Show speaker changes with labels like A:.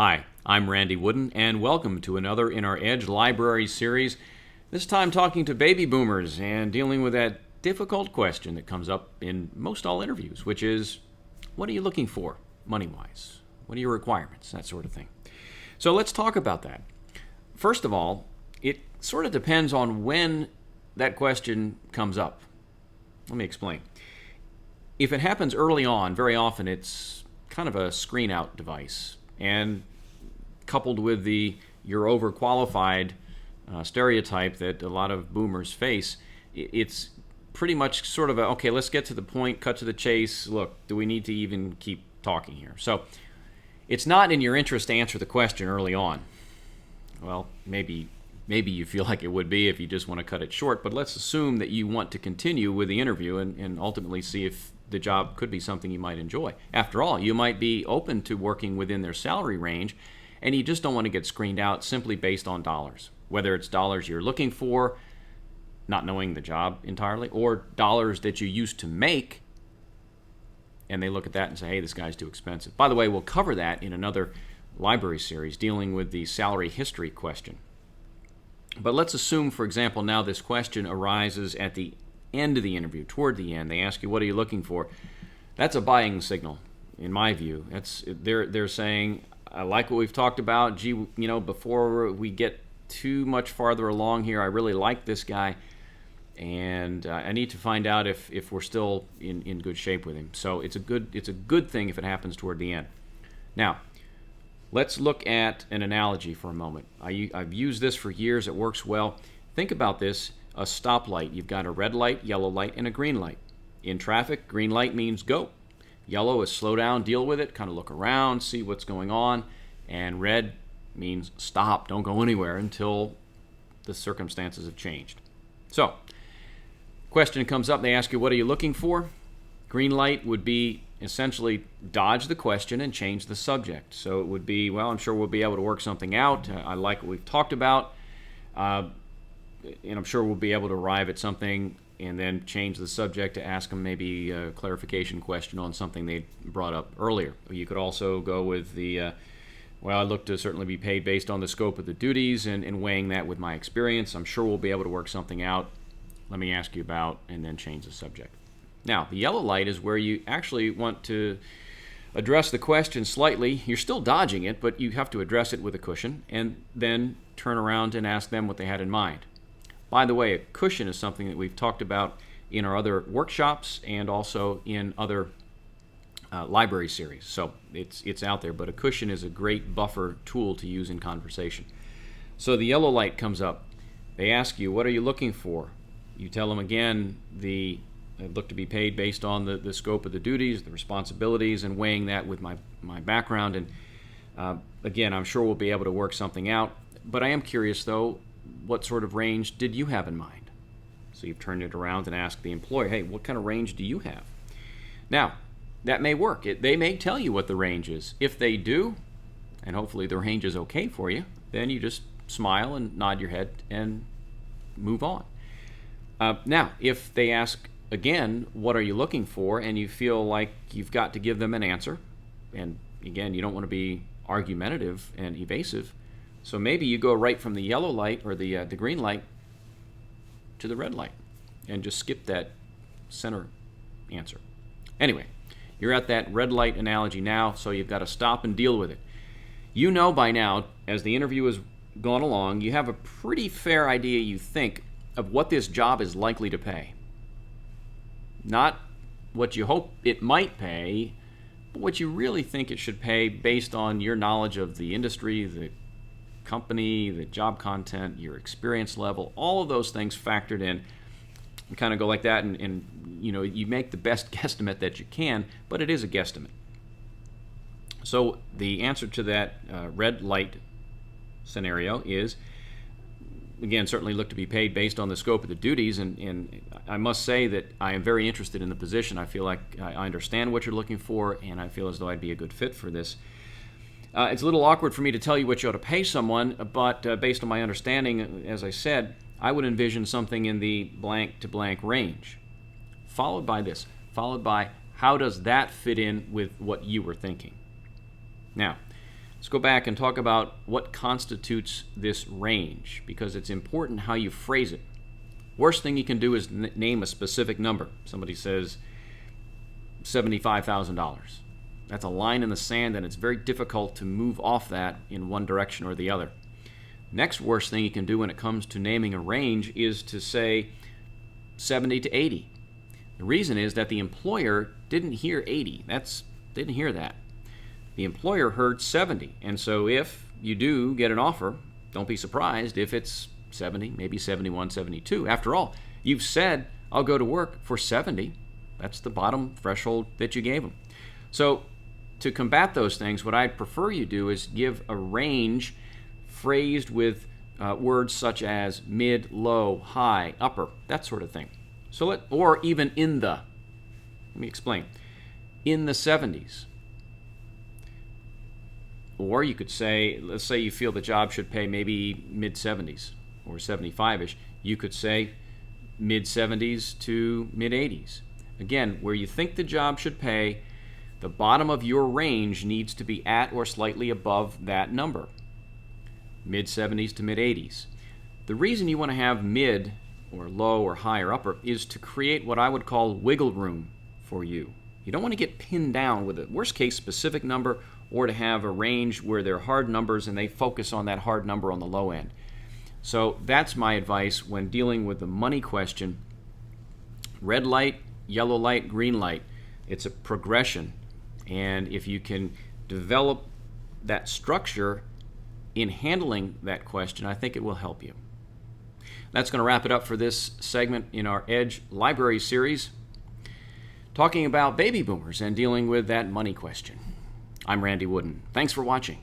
A: Hi, I'm Randy Wooden, and welcome to another in our Edge Library series, this time talking to baby boomers and dealing with that difficult question that comes up in most all interviews, which is, what are you looking for, money-wise? What are your requirements? That sort of thing. So let's talk about that. First of all, it sort of depends on when that question comes up. Let me explain. If it happens early on, very often it's kind of a screen-out device. And coupled with the you're overqualified stereotype that a lot of boomers face, it's pretty much sort of a, okay, let's get to the point, cut to the chase. Look, do we need to even keep talking here? So it's not in your interest to answer the question early on. Well, maybe you feel like it would be if you just want to cut it short, but let's assume that you want to continue with the interview and ultimately see if the job could be something you might enjoy. After all, you might be open to working within their salary range, and you just don't want to get screened out simply based on dollars. Whether it's dollars you're looking for, not knowing the job entirely, or dollars that you used to make, and they look at that and say, hey, this guy's too expensive. By the way, we'll cover that in another library series dealing with the salary history question. But let's assume, for example, now this question arises at the end of the interview, toward the end. They ask you, what are you looking for? That's a buying signal, in my view. They're saying, I like what we've talked about. Gee, before we get too much farther along here, I really like this guy, and I need to find out if we're still in good shape with him. So it's a good thing if it happens toward the end. Now, let's look at an analogy for a moment. I've used this for years. It works well. Think about this. A stoplight. You've got a red light, yellow light, and a green light. In traffic, green light means go. Yellow is slow down, deal with it, kind of look around, see what's going on. And red means stop, don't go anywhere until the circumstances have changed. So, question comes up, they ask you, what are you looking for? Green light would be essentially dodge the question and change the subject. So it would be, well, I'm sure we'll be able to work something out. I like what we've talked about. And I'm sure we'll be able to arrive at something and then change the subject to ask them maybe a clarification question on something they brought up earlier. You could also go with the, well, I look to certainly be paid based on the scope of the duties and weighing that with my experience. I'm sure we'll be able to work something out. Let me ask you about, and then change the subject. Now, the yellow light is where you actually want to address the question slightly. You're still dodging it, but you have to address it with a cushion and then turn around and ask them what they had in mind. By the way, a cushion is something that we've talked about in our other workshops and also in other library series. So it's out there, but a cushion is a great buffer tool to use in conversation. So the yellow light comes up. They ask you, what are you looking for? You tell them again, I look to be paid based on the scope of the duties, the responsibilities, and weighing that with my background. And again, I'm sure we'll be able to work something out. But I am curious, though, what sort of range did you have in mind? So you've turned it around and asked the employer, hey, what kind of range do you have? Now, that may work. They may tell you what the range is. If they do, and hopefully the range is okay for you, then you just smile and nod your head and move on. Now, if they ask again, what are you looking for, and you feel like you've got to give them an answer, and again, you don't want to be argumentative and evasive, so maybe you go right from the yellow light or the green light to the red light and just skip that center answer. Anyway, you're at that red light analogy now, so you've got to stop and deal with it. You know by now, as the interview has gone along, you have a pretty fair idea, you think, of what this job is likely to pay. Not what you hope it might pay, but what you really think it should pay based on your knowledge of the industry, the company, the job content, your experience level, all of those things factored in. You kind of go like that and you make the best guesstimate that you can, but it is a guesstimate. So the answer to that red light scenario is, again, certainly look to be paid based on the scope of the duties, and I must say that I am very interested in the position. I feel like I understand what you're looking for, and I feel as though I'd be a good fit for this. It's a little awkward for me to tell you what you ought to pay someone, but based on my understanding, as I said, I would envision something in the blank to blank range, followed by how does that fit in with what you were thinking. Now, Let's go back and talk about what constitutes this range, because it's important how you phrase it. Worst thing you can do is name a specific number. Somebody says $75,000. That's a line in the sand, and it's very difficult to move off that in one direction or the other. Next worst thing you can do when it comes to naming a range is to say 70 to 80. The reason is that the employer didn't hear 80. Didn't hear that. The employer heard 70. And so if you do get an offer, don't be surprised if it's 70, maybe 71, 72. After all, you've said, I'll go to work for 70. That's the bottom threshold that you gave them. So to combat those things, what I'd prefer you do is give a range phrased with words such as mid, low, high, upper, that sort of thing. Or even in the, let me explain, in the 70s. Or you could say, let's say you feel the job should pay maybe mid-70s or 75-ish. You could say mid-70s to mid-80s. Again, where you think the job should pay, the bottom of your range needs to be at or slightly above that number. Mid-70s to mid-80s. The reason you want to have mid or low or high or upper is to create what I would call wiggle room for you. You don't want to get pinned down with a worst case specific number, or to have a range where they're hard numbers and they focus on that hard number on the low end. So that's my advice when dealing with the money question. Red light, yellow light, green light. It's a progression. And if you can develop that structure in handling that question, I think it will help you. That's going to wrap it up for this segment in our Edge Library series, talking about baby boomers and dealing with that money question. I'm Randy Wooden. Thanks for watching.